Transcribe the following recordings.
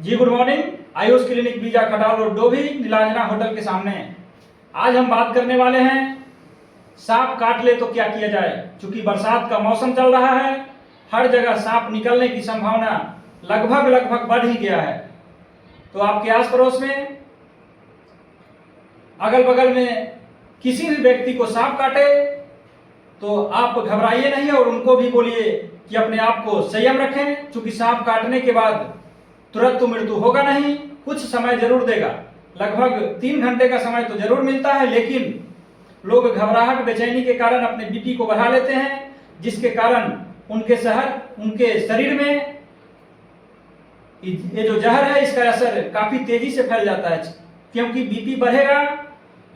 जी good morning. Ayush clinic बीजा खटाल road Dobhi Neelanjana hotel के सामने। आज हम बात करने वाले हैं सांप काट ले तो क्या किया जाए। चूंकि बरसात का मौसम चल रहा है, हर जगह सांप निकलने की संभावना लगभग बढ़ ही गया है। तो आपके आस पड़ोस में, अगल बगल में किसी भी व्यक्ति को सांप काटे तो आप घबराइए नहीं और उनको भी बोलिए कि अपने आप को संयम रखें। चूंकि सांप काटने के बाद तुरंत तो मृत्यु होगा नहीं, कुछ समय जरूर देगा। लगभग 3 घंटे का समय तो जरूर मिलता है, लेकिन लोग घबराहट बेचैनी के कारण अपने बीपी को बढ़ा लेते हैं, जिसके कारण उनके शरीर में ये जो जहर है इसका असर काफी तेजी से फैल जाता है। क्योंकि बीपी बढ़ेगा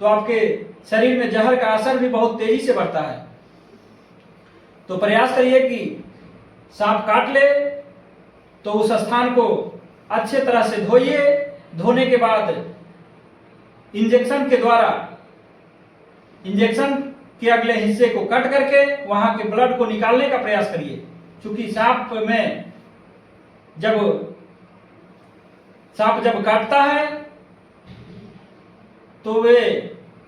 तो आपके शरीर में जहर का असर भी बहुत तेजी से बढ़ता है। तो प्रयास करिए कि सांप काट ले तो उस स्थान को अच्छे तरह से धोइए। धोने के बाद इंजेक्शन के द्वारा इंजेक्शन के अगले हिस्से को कट करके वहां के ब्लड को निकालने का प्रयास करिए। क्योंकि सांप जब काटता है तो वे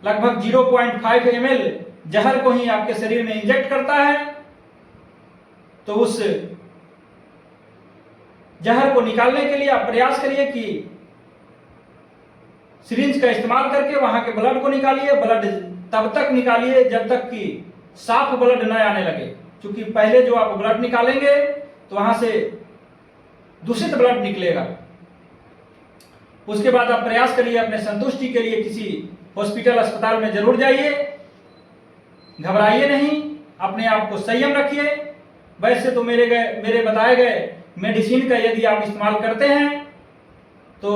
लगभग 0.5 ml जहर को ही आपके शरीर में इंजेक्ट करता है। तो उस जहर को निकालने के लिए आप प्रयास करिए कि सिरिंज का इस्तेमाल करके वहां के ब्लड को निकालिए। ब्लड तब तक निकालिए जब तक कि साफ ब्लड न आने लगे। क्योंकि पहले जो आप ब्लड निकालेंगे तो वहां से दूषित ब्लड निकलेगा। उसके बाद आप प्रयास करिए अपने संतुष्टि के लिए किसी हॉस्पिटल अस्पताल में जरूर जाइए। घबराइए नहीं, अपने आप को संयम रखिए। वैसे तो मेरे बताए गए मेडिसिन का यदि आप इस्तेमाल करते हैं तो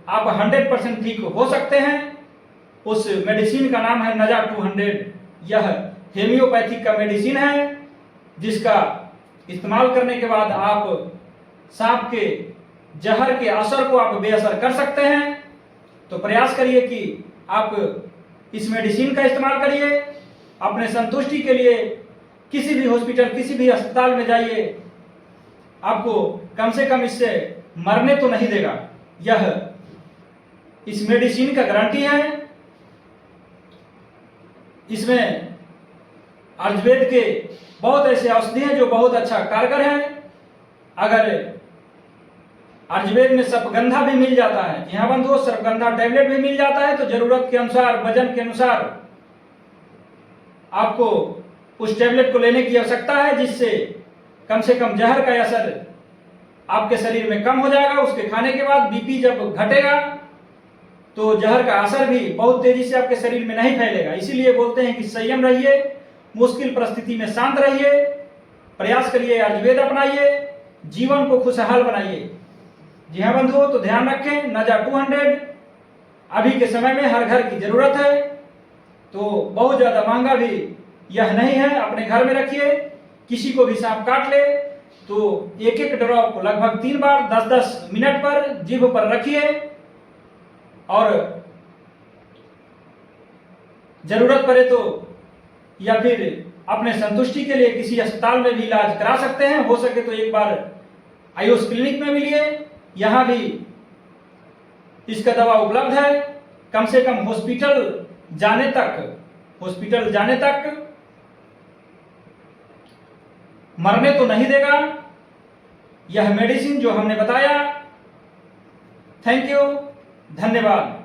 आप 100% ठीक हो सकते हैं। उस मेडिसिन का नाम है नजा 200। यह हेमियोपैथिक का मेडिसिन है, जिसका इस्तेमाल करने के बाद आप सांप के जहर के असर को आप बेअसर कर सकते हैं। तो प्रयास करिए कि आप इस मेडिसिन का इस्तेमाल करिए। अपने संतुष्टि के लिए किसी भी हॉस्पिटल, किसी भी अस्पताल में जाइए। आपको कम से कम इससे मरने तो नहीं देगा। यह इस मेडिसिन का गारंटी है। इसमें आयुर्वेद के बहुत ऐसे औषधि हैं जो बहुत अच्छा कारगर हैं। अगर आयुर्वेद में सर्पगंधा भी मिल जाता है, जी हाँ बंधुओं, सर्पगंधा टैबलेट भी मिल जाता है। तो जरूरत के अनुसार, वजन के अनुसार आपको उस टैबलेट को लेने की आवश्यकता है, जिससे कम से कम जहर का असर आपके शरीर में कम हो जाएगा। उसके खाने के बाद बीपी जब घटेगा तो जहर का असर भी बहुत तेजी से आपके शरीर में नहीं फैलेगा। इसीलिए बोलते हैं कि संयम रहिए, मुश्किल परिस्थिति में शांत रहिए, प्रयास करिए, आयुर्वेद अपनाइए, जीवन को खुशहाल बनाइए। जी हाँ बंधुओं, तो ध्यान रखें, नजा 200 अभी के समय में हर घर की जरूरत है। तो बहुत ज्यादा महंगा भी यह नहीं है। अपने घर में रखिए। किसी को भी सांप काट ले तो एक ड्रॉप लगभग 3 बार 10-10 मिनट पर जीभ पर रखिए। और जरूरत पड़े तो या फिर अपने संतुष्टि के लिए किसी अस्पताल में भी इलाज करा सकते हैं। हो सके तो एक बार आयुष क्लिनिक में मिलिए, यहां भी इसका दवा उपलब्ध है। कम से कम हॉस्पिटल जाने तक मरने तो नहीं देगा यह मेडिसिन जो हमने बताया। थैंक यू, धन्यवाद।